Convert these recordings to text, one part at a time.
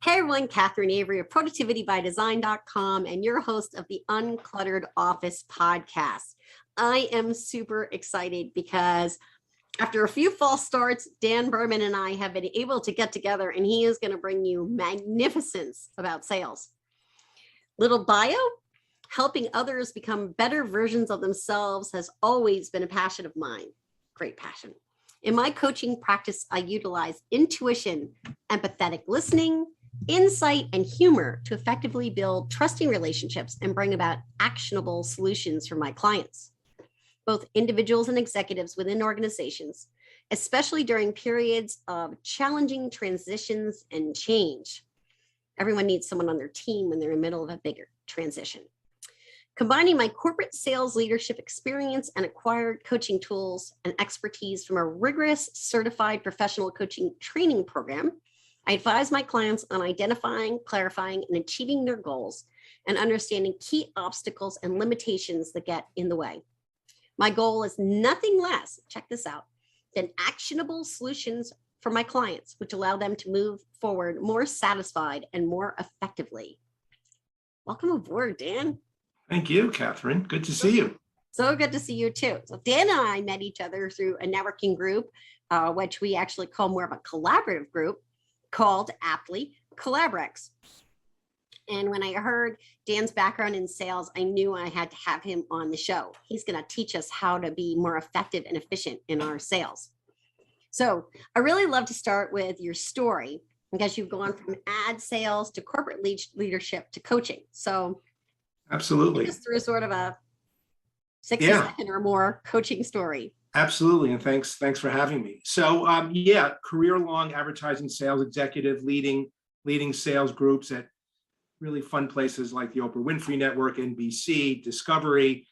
Hey everyone, Catherine Avery of productivitybydesign.com and your host of the Uncluttered Office podcast. I am super excited because after a few false starts, Dan Berman and I have been able to get together and he is going to bring you magnificence about sales. Little bio, helping others become better versions of themselves has always been a passion of mine. Great passion. In my coaching practice, I utilize intuition, empathetic listening, insight, and humor to effectively build trusting relationships and bring about actionable solutions for my clients, both individuals and executives within organizations, especially during periods of challenging transitions and change. Everyone needs someone on their team when they're in the middle of a bigger transition. Combining my corporate sales leadership experience and acquired coaching tools and expertise from a rigorous certified professional coaching training program, I advise my clients on identifying, clarifying, and achieving their goals and understanding key obstacles and limitations that get in the way. My goal is nothing less, check this out, than actionable solutions for my clients, which allow them to move forward more satisfied and more effectively. Welcome aboard, Dan. Thank you, Catherine. Good to see you. So good to see you too. So Dan and I met each other through a networking group, which we actually call more of a collaborative group called aptly Collabrex. And when I heard Dan's background in sales, I knew I had to have him on the show. He's going to teach us how to be more effective and efficient in our sales. So I really love to start with your story because you've gone from ad sales to corporate leadership to coaching. So absolutely, just through sort of a 60-second or more coaching story. Absolutely, and thanks for having me. So career-long advertising sales executive, leading sales groups at really fun places like the Oprah Winfrey Network, NBC, Discovery,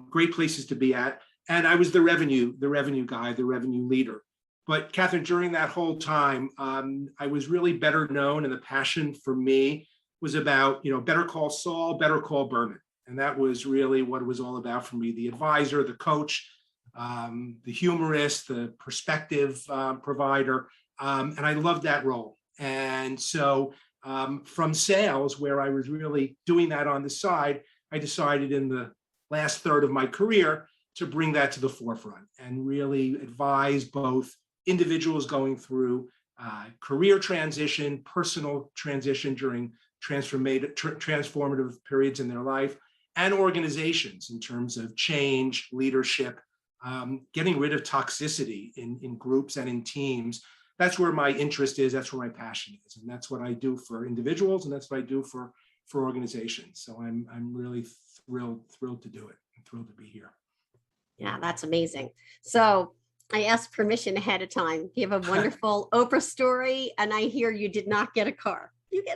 great places to be at. And I was the revenue guy, the revenue leader. But Catherine, during that whole time, I was really better known, and the passion for me was about, better call Saul, better call Berman. And that was really what it was all about for me, the advisor, the coach, the humorist, the perspective provider. And I loved that role. And so from sales, where I was really doing that on the side, I decided in the last third of my career to bring that to the forefront and really advise both individuals going through career transition, personal transition during transformative periods in their life, and organizations in terms of change, leadership, getting rid of toxicity in groups and in teams. That's where my interest is. That's where my passion is. And that's what I do for individuals. And that's what I do for organizations. So I'm really thrilled to do it. I'm thrilled to be here. Yeah, that's amazing. So I asked permission ahead of time. You have a wonderful Oprah story. And I hear you did not get a car.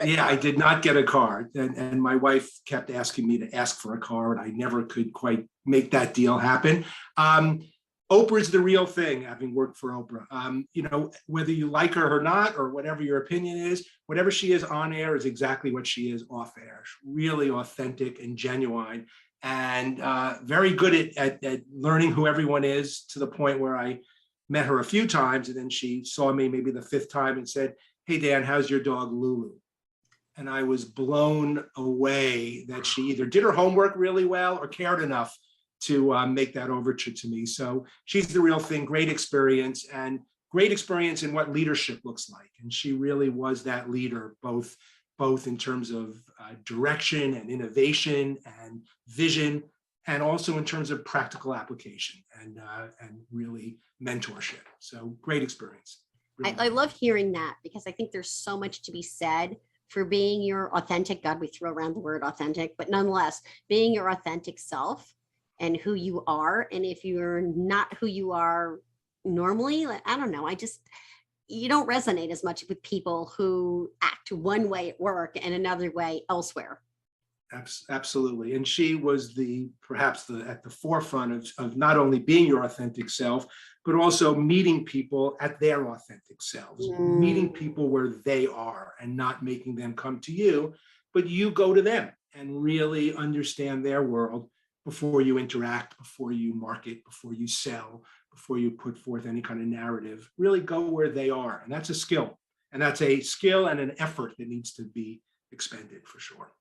Yeah, I did not get a car. And my wife kept asking me to ask for a car, and I never could quite make that deal happen. Oprah is the real thing, having worked for Oprah. Whether you like her or not, or whatever your opinion is, whatever she is on air is exactly what she is off air. Really authentic and genuine, and very good at learning who everyone is, to the point where I met her a few times, and then she saw me maybe the fifth time and said, "Hey, Dan, how's your dog Lulu?" And I was blown away that she either did her homework really well or cared enough to make that overture to me. So she's the real thing. Great experience in what leadership looks like. And she really was that leader, both in terms of direction and innovation and vision, and also in terms of practical application and really mentorship. So great experience. Really. I love hearing that, because I think there's so much to be said for being your authentic, God, we throw around the word authentic, but nonetheless, being your authentic self and who you are. And if you're not who you are normally, I don't know, you don't resonate as much with people who act one way at work and another way elsewhere. Absolutely. And she was perhaps at the forefront of not only being your authentic self, but also meeting people at their authentic selves, meeting people where they are and not making them come to you, but you go to them and really understand their world before you interact, before you market, before you sell, before you put forth any kind of narrative. Really go where they are. And that's a skill. And that's a skill and an effort that needs to be expended for sure.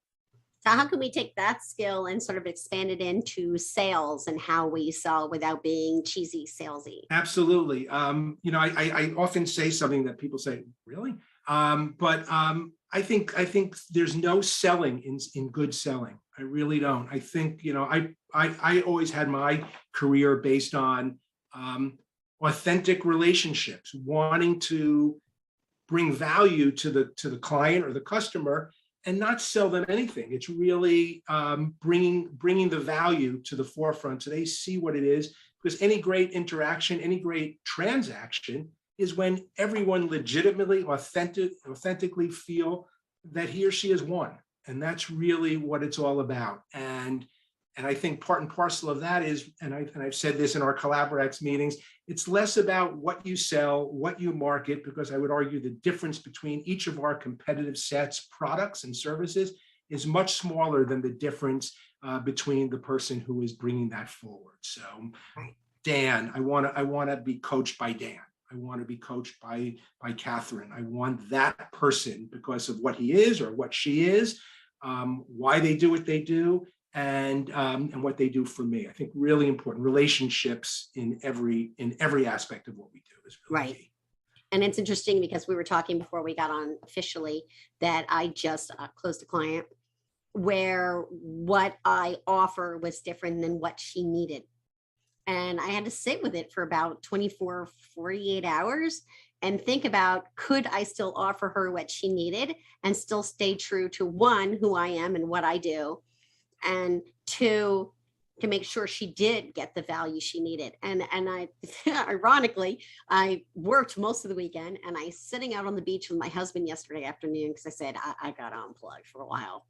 So how can we take that skill and sort of expand it into sales and how we sell without being cheesy salesy? Absolutely. I often say something that people say, really? I think there's no selling in good selling. I really don't. I think, I always had my career based on authentic relationships, wanting to bring value to the client or the customer and not sell them anything. It's really bringing the value to the forefront so they see what it is. Because any great interaction, any great transaction is when everyone legitimately, authentically feel that he or she is one. And that's really what it's all about. And I think part and parcel of that is, and I've said this in our Collaborex meetings, it's less about what you sell, what you market, because I would argue the difference between each of our competitive sets, products and services is much smaller than the difference between the person who is bringing that forward. So Dan, I want to be coached by Dan. I want to be coached by Catherine. I want that person because of what he is or what she is, why they do what they do, and what they do for me. I think really important relationships in every aspect of what we do is really Right. key. And it's interesting because we were talking before we got on officially that I just closed a client where what I offer was different than what she needed. And I had to sit with it for about 24, 48 hours and think about, could I still offer her what she needed and still stay true to one, who I am and what I do, and two, to make sure she did get the value she needed. And I, ironically, I worked most of the weekend and I was sitting out on the beach with my husband yesterday afternoon because I said, I got unplugged for a while.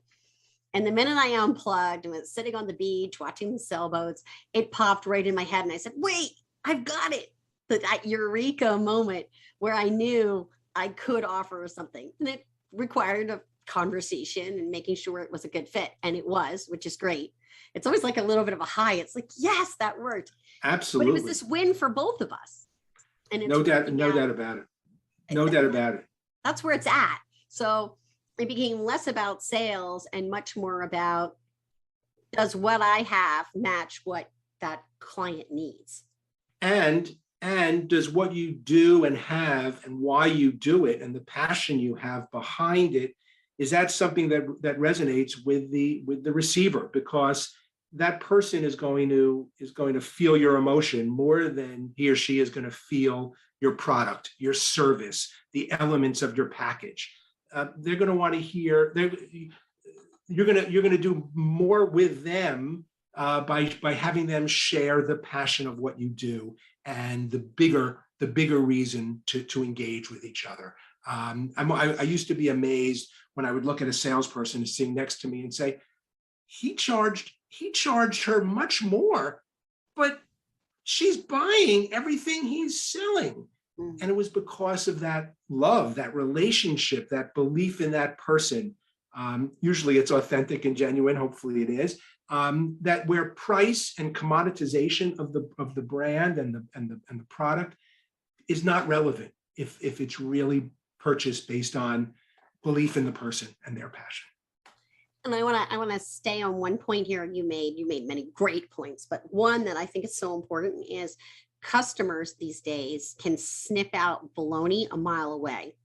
And the minute I unplugged and was sitting on the beach watching the sailboats, it popped right in my head. And I said, wait, I've got it. That eureka moment where I knew I could offer something. And it required a conversation and making sure it was a good fit. And it was, which is great. It's always like a little bit of a high. It's like, yes, that worked. Absolutely. But it was this win for both of us. And it's no doubt about it. No doubt about it. That's where it's at. So it became less about sales and much more about, does what I have match what that client needs? And does what you do and have and why you do it and the passion you have behind it, is that something that resonates with the receiver? Because that person is going to feel your emotion more than he or she is going to feel your product, your service, the elements of your package. They're going to want to hear. You're going to do more with them by having them share the passion of what you do and the bigger reason to engage with each other. I used to be amazed when I would look at a salesperson sitting next to me and say, he charged her much more, but she's buying everything he's selling. And it was because of that love, that relationship, that belief in that person. Usually it's authentic and genuine, hopefully it is, that where price and commoditization of the brand and the product is not relevant if it's really purchased based on belief in the person and their passion. And I want to stay on one point here. You made many great points, but one that I think is so important is customers these days can sniff out baloney a mile away.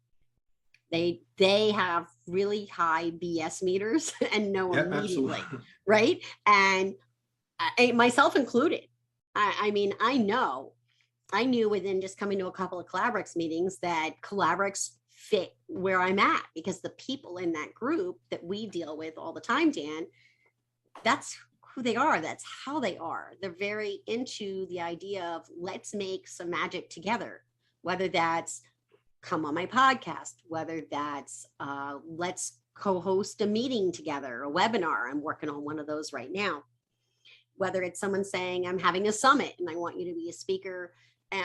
They have really high BS meters and know immediately, absolutely. Right? And myself included. I mean, I knew within just coming to a couple of Collaborex meetings that Collaborex fit where I'm at, because the people in that group that we deal with all the time, Dan, that's who they are. That's how they are. They're very into the idea of let's make some magic together, whether that's come on my podcast, whether that's let's co-host a meeting together, a webinar. I'm working on one of those right now. Whether it's someone saying I'm having a summit and I want you to be a speaker,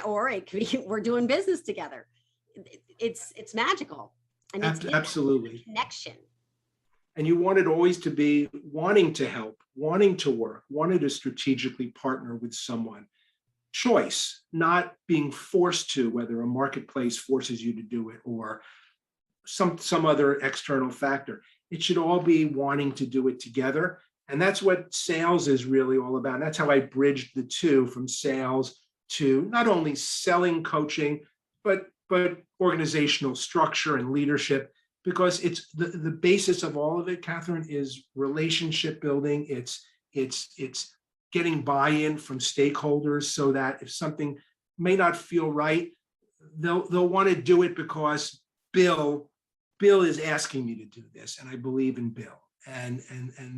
or it could be we're doing business together. It's magical. And it's absolutely connection. And you want it always to be wanting to help, wanting to work, wanting to strategically partner with someone. Choice, not being forced to, whether a marketplace forces you to do it or some other external factor. It should all be wanting to do it together. And that's what sales is really all about. And that's how I bridged the two, from sales to not only selling coaching, but organizational structure and leadership, because it's the basis of all of it, Catherine, is relationship building. It's getting buy-in from stakeholders, so that if something may not feel right, they'll want to do it because Bill is asking me to do this, and I believe in Bill. And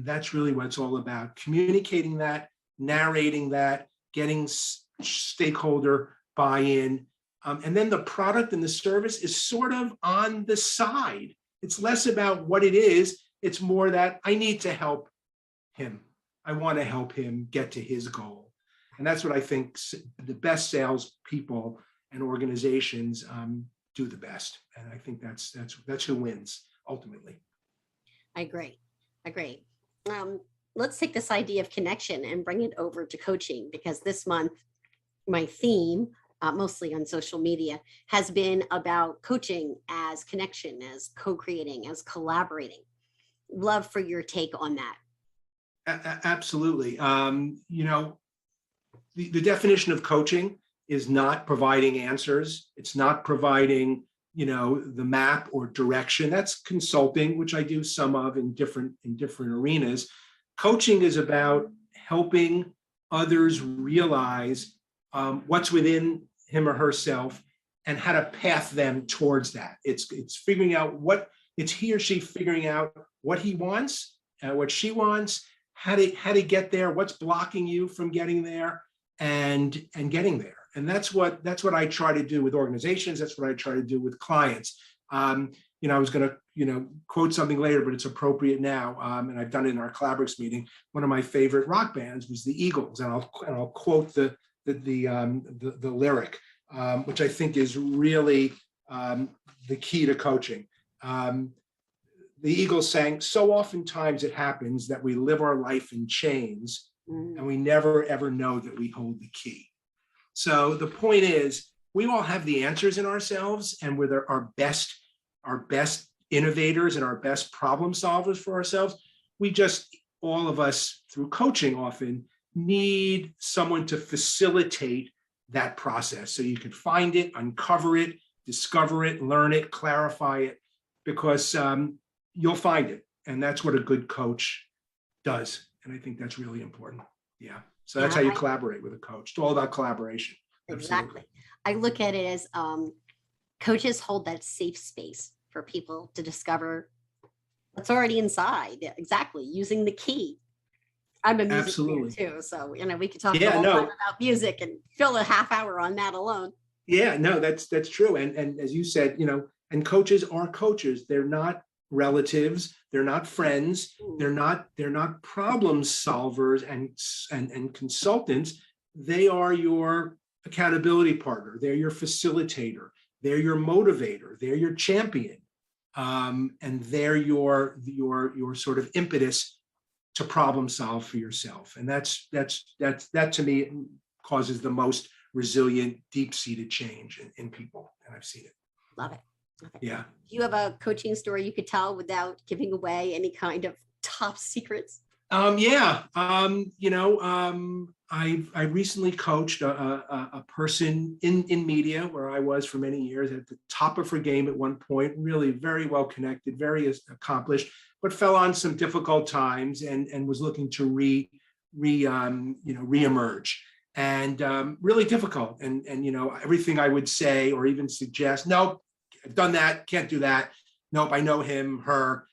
that's really what it's all about: communicating that, narrating that, getting stakeholder buy-in. And then the product and the service is sort of on the side. It's less about what it is. It's more that I need to help him. I want to help him get to his goal. And that's what I think the best sales people and organizations do the best. And I think that's who wins ultimately. I agree. Let's take this idea of connection and bring it over to coaching, because this month, my theme, mostly on social media, has been about coaching as connection, as co-creating, as collaborating. Love for your take on that. Absolutely. The definition of coaching is not providing answers. It's not providing, the map or direction. That's consulting, which I do some of in different arenas. Coaching is about helping others realize what's within him or herself and how to path them towards that. It's figuring out it's he or she figuring out what he wants, what she wants, how to get there, what's blocking you from getting there, and getting there. And that's what I try to do with organizations. That's what I try to do with clients. I was going to, quote something later, but it's appropriate now. And I've done it in our Collaborix meeting. One of my favorite rock bands was the Eagles, and I'll quote the lyric, which I think is really the key to coaching. The Eagles sang, "So oftentimes it happens that we live our life in chains, and we never ever know that we hold the key." So the point is, we all have the answers in ourselves, and we're our best innovators and our best problem solvers for ourselves. We just, all of us through coaching often, need someone to facilitate that process, so you can find it, uncover it, discover it, learn it, clarify it, because you'll find it. And that's what a good coach does. And I think that's really important. Yeah. So that's how you collaborate with a coach. It's all about collaboration. Exactly. Absolutely. I look at it as coaches hold that safe space for people to discover what's already inside. Exactly. Using the key. I'm a music fan too. So, we could talk about music and fill a half hour on that alone. Yeah, no, that's true. And as you said, and coaches are coaches. They're not relatives. They're not friends. They're not problem solvers and consultants. They are your accountability partner. They're your facilitator. They're your motivator. They're your champion. And they're your sort of impetus to problem solve for yourself. And that to me causes the most resilient, deep-seated change in people. And I've seen it. Love it. Yeah. Do you have a coaching story you could tell without giving away any kind of top secrets? I recently coached a person in media, where I was for many years, at the top of her game at one point, really very well connected, very accomplished, but fell on some difficult times and was looking to reemerge, and really difficult. And everything I would say or even suggest, nope, I've done that, can't do that. Nope, I know him, her.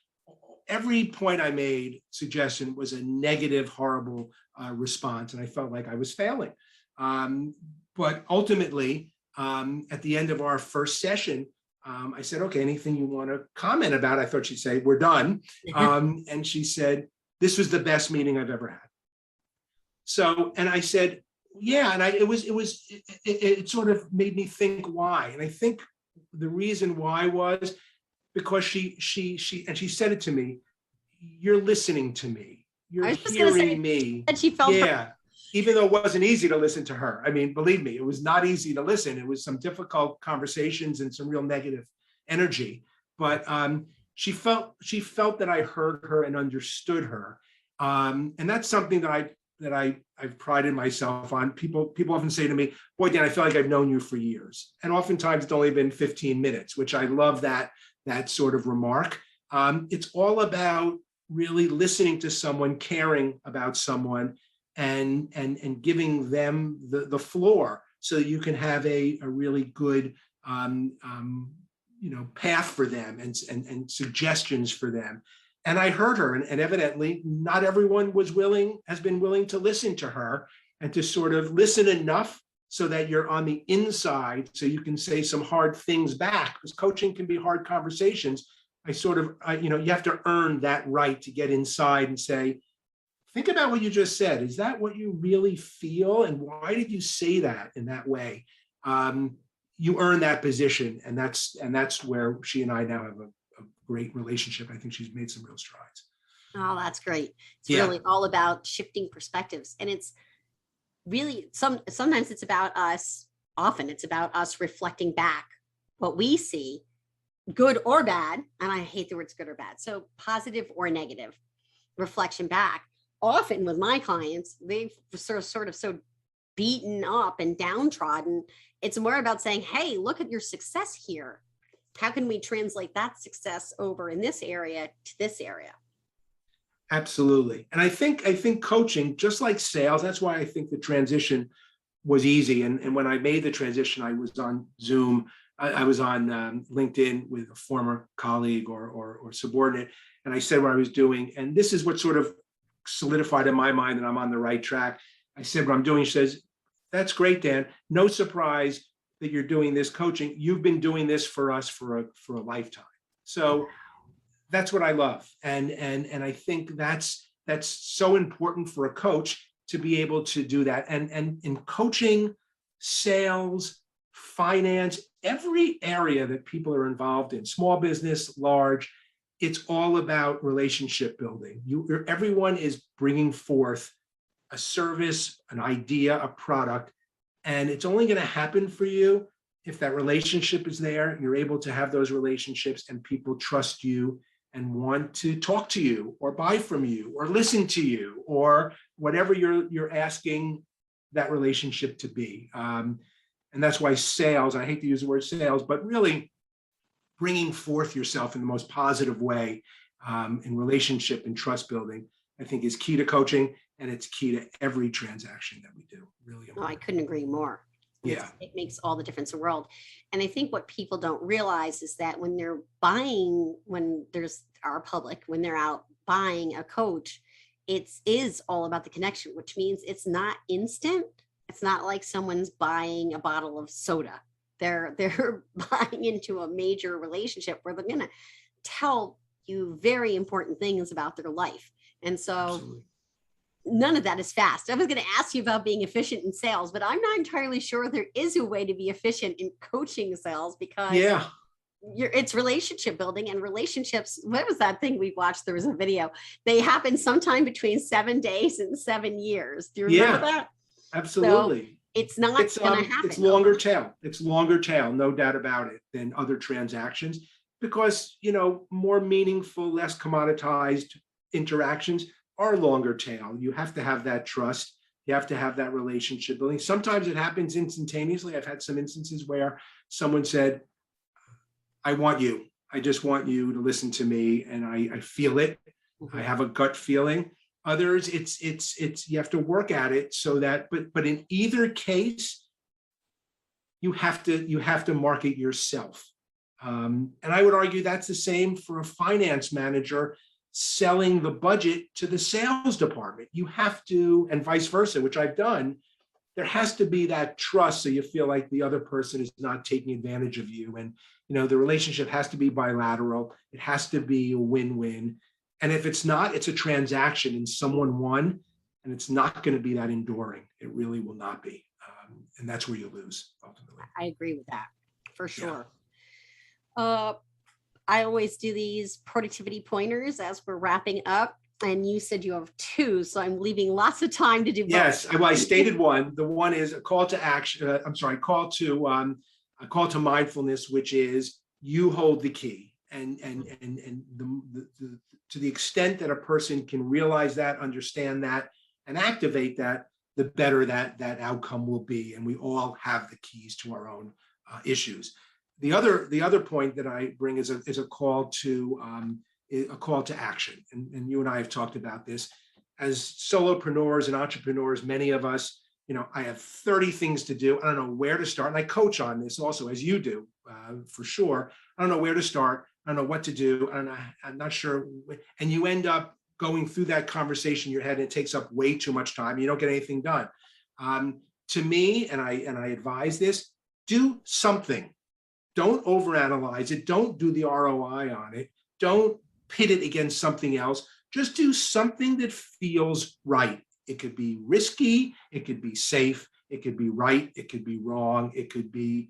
Every point I made, suggestion, was a negative, horrible response. And I felt like I was failing. But ultimately, at the end of our first session, I said, okay, anything you want to comment about? I thought she'd say, we're done. And she said, this was the best meeting I've ever had. So, and I said, yeah. And it sort of made me think why. And I think the reason why was because she said it to me, you're listening to me, you're hearing me. And she felt even though it wasn't easy to listen to her. I mean, believe me, it was not easy to listen. It was some difficult conversations and some real negative energy. but she felt that I heard her and understood her. And that's something I've prided myself on. People often say to me, boy, Dan, I feel like I've known you for years. And oftentimes it's only been 15 minutes, which I love that sort of remark. It's all about really listening to someone, caring about someone, and giving them the floor so that you can have a really good path for them and suggestions for them. And I heard her, and evidently not everyone has been willing to listen to her and to sort of listen enough so that you're on the inside so you can say some hard things back, because coaching can be hard conversations. You have to earn that right to get inside and say, think about what you just said. Is that what you really feel? And why did you say that in that way? You earn that position, and that's where she and I now have a great relationship. I think she's made some real strides. Oh, that's great. It's really all about shifting perspectives. And it's really sometimes it's about us. Often it's about us reflecting back what we see, good or bad. And I hate the words good or bad. So positive or negative reflection back. Often with my clients, they've sort of so beaten up and downtrodden. It's more about saying, hey, look at your success here. How can we translate that success over in this area to this area? Absolutely. And I think coaching, just like sales, that's why I think the transition was easy. And when I made the transition, I was on Zoom. I was on LinkedIn with a former colleague or subordinate. And I said what I was doing. And this is what sort of solidified in my mind that I'm on the right track. I said what I'm doing. She says, that's great, Dan. No surprise that you're doing this coaching. You've been doing this for us for a lifetime. So that's what I love. And I think that's so important for a coach to be able to do that. And in coaching, sales, finance, every area that people are involved in, small business, large, it's all about relationship building. Everyone is bringing forth a service, an idea, a product, and it's only going to happen for you if that relationship is there. You're able to have those relationships and people trust you and want to talk to you or buy from you or listen to you or whatever you're asking that relationship to be. And that's why sales, I hate to use the word sales, but really bringing forth yourself in the most positive way in relationship and trust building, I think is key to coaching, and it's key to every transaction that we do. Really important. Oh, I couldn't agree more. It makes all the difference in the world. And I think what people don't realize is that when they're buying, when there's our public, when they're out buying a coach, it is all about the connection, which means it's not instant. It's not like someone's buying a bottle of soda. They're buying into a major relationship where they're going to tell you very important things about their life. And so absolutely. None of that is fast. I was going to ask you about being efficient in sales, but I'm not entirely sure there is a way to be efficient in coaching sales because it's relationship building, and relationships. What was that thing we watched? There was a video. They happen sometime between 7 days and 7 years. Do you remember that? Absolutely. So it's not going to happen. It's longer tail. It's longer tail, no doubt about it, than other transactions because, more meaningful, less commoditized interactions are longer tail. You have to have that trust. You have to have that relationship building. Sometimes it happens instantaneously. I've had some instances where someone said, I want you. I just want you to listen to me. And I feel it. Mm-hmm. I have a gut feeling. Others, it's you have to work at it so that, but in either case, you have to market yourself. And I would argue that's the same for a finance manager selling the budget to the sales department. You have to, and vice versa, which I've done. There has to be that trust so you feel like the other person is not taking advantage of you. And, the relationship has to be bilateral. It has to be a win-win. And if it's not, it's a transaction and someone won, and it's not going to be that enduring. It really will not be. And that's where you lose ultimately. I agree with that for sure. Yeah. I always do these productivity pointers as we're wrapping up. And you said you have 2, so I'm leaving lots of time to do both. Yes, well, I stated one. The one is a call to action. A call to mindfulness, which is you hold the key. and to the extent that a person can realize that, understand that, and activate that, the better that outcome will be. And we all have the keys to our own issues. The other point that I bring is a call to action. And you and I have talked about this. As solopreneurs and entrepreneurs, many of us, I have 30 things to do. I don't know where to start. And I coach on this also, as you do, for sure. I don't know where to start. I don't know what to do. I'm not sure. And you end up going through that conversation in your head, and it takes up way too much time. You don't get anything done. To me, and I advise this, do something. Don't overanalyze it. Don't do the ROI on it. Don't pit it against something else. Just do something that feels right. It could be risky. It could be safe. It could be right. It could be wrong. It could be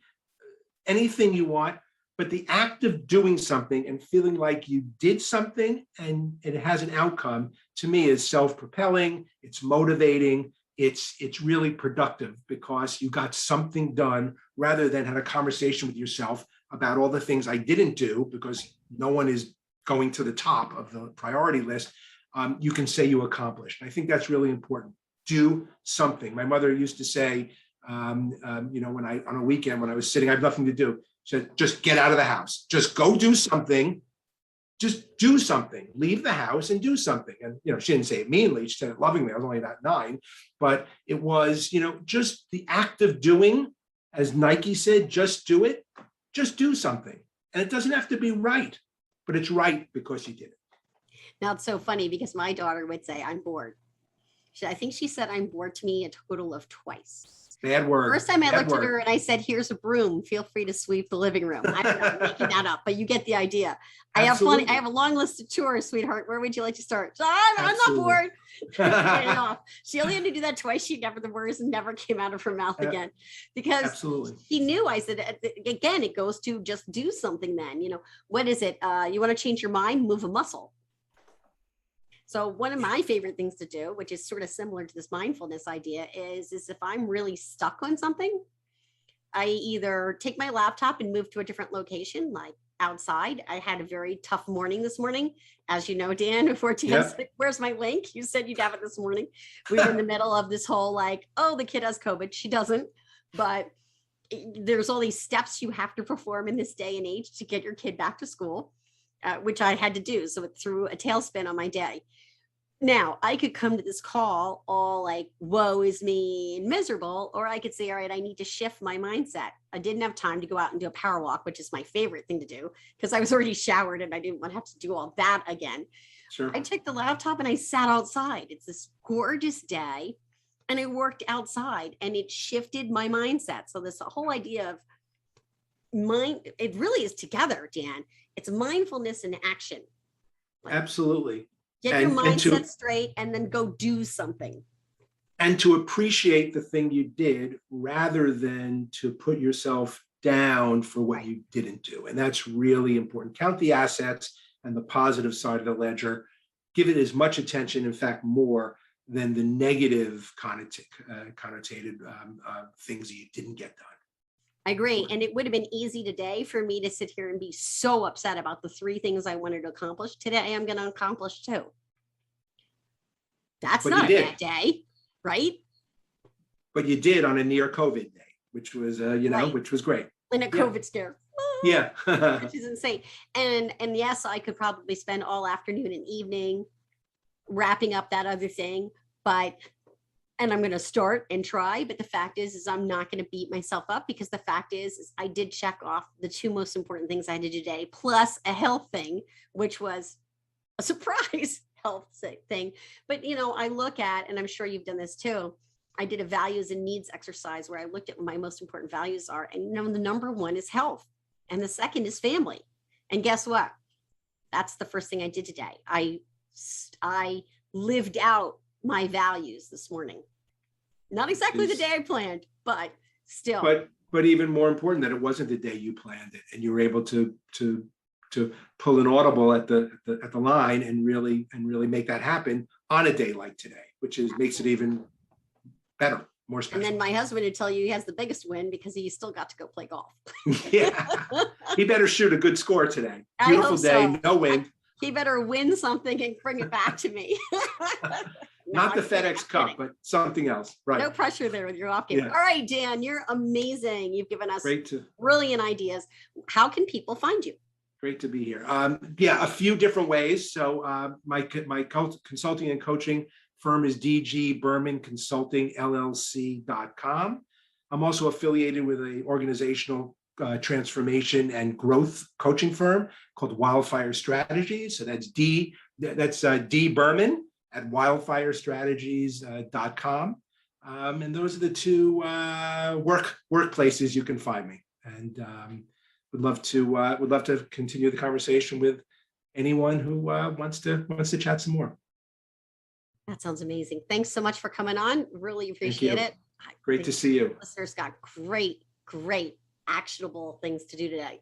anything you want. But the act of doing something and feeling like you did something and it has an outcome, to me, is self-propelling. It's motivating. It's really productive because you got something done rather than had a conversation with yourself about all the things I didn't do, because no one is going to the top of the priority list. You can say you accomplished. I think that's really important. Do something. My mother used to say, when on a weekend when I was sitting, I have nothing to do, she said, just get out of the house. Just go do something. Just do something. Leave the house and do something. And she didn't say it meanly. She said it lovingly. I was only about 9, but it was just the act of doing, as Nike said, just do it. Just do something, and it doesn't have to be right, but it's right because you did it. Now it's so funny because my daughter would say, I'm bored. I think she said I'm bored to me a total of twice. Bad word. First time I looked at her and I said, here's a broom. Feel free to sweep the living room. I'm not making that up, but you get the idea. I have a long list of chores, sweetheart. Where would you like to start? I'm not bored. She only had to do that twice. The words never came out of her mouth again, because she knew. I said, again, it goes to just do something then. What is it? You want to change your mind? Move a muscle. So one of my favorite things to do, which is sort of similar to this mindfulness idea, is if I'm really stuck on something, I either take my laptop and move to a different location, like outside. I had a very tough morning this morning. As you know, Dan, before Dan said, where's my link? You said you'd have it this morning. We were in the middle of this whole the kid has COVID. She doesn't, but there's all these steps you have to perform in this day and age to get your kid back to school, which I had to do. So it threw a tailspin on my day. Now, I could come to this call all like, woe is me and miserable, or I could say, all right, I need to shift my mindset. I didn't have time to go out and do a power walk, which is my favorite thing to do because I was already showered and I didn't want to have to do all that again. Sure. I took the laptop and I sat outside. It's this gorgeous day and I worked outside and it shifted my mindset. So this whole idea of it really is together, Dan. It's mindfulness and action. Absolutely. Get your mindset straight and then go do something. And to appreciate the thing you did rather than to put yourself down for what you didn't do. And that's really important. Count the assets and the positive side of the ledger. Give it as much attention, in fact, more than the negative connotated things that you didn't get done. I agree. And it would have been easy today for me to sit here and be so upset about the 3 things I wanted to accomplish. Today, I'm going to accomplish 2. That's not a bad day, right? But you did on a near COVID day, which was, which was great. In a COVID scare. Yeah. Which is insane. And yes, I could probably spend all afternoon and evening wrapping up that other thing, and I'm going to start and try. But the fact is I'm not going to beat myself up, because the fact is I did check off the 2 most important things I did today, plus a health thing, which was a surprise health thing. But, I look at, and I'm sure you've done this too, I did a values and needs exercise where I looked at what my most important values are. And, the number 1 is health. And the second is family. And guess what? That's the first thing I did today. I lived out my values this morning. Not exactly the day I planned, but still. But even more important, that it wasn't the day you planned it, and you were able to pull an audible at the line and really make that happen on a day like today, which makes it even better. more And special. then my husband would tell you he has the biggest win because he still got to go play golf. Yeah, he better shoot a good score today. I Beautiful hope day, so. no wind. He better win something and bring it back to me. No, Not the I'm kidding, FedEx I'm Cup, kidding. but something else. Right. No pressure there with your off game. Yeah. All right, Dan, you're amazing. You've given us Great to brilliant ideas. How can people find you? Great to be here. Yeah, a few different ways. So my consulting and coaching firm is DG Berman Consulting LLC.com. I'm also affiliated with an organizational transformation and growth coaching firm called Wildfire Strategies. So that's D Berman at wildfirestrategies.com. And those are the two workplaces you can find me. And would love to continue the conversation with anyone who wants to chat some more. That sounds amazing. Thanks so much for coming on. Really appreciate it. Great to see you. Listeners got great actionable things to do today.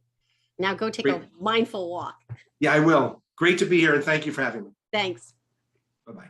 Now go take Great. a mindful walk. Yeah, I will. Great to be here, and thank you for having me. Thanks. Bye-bye.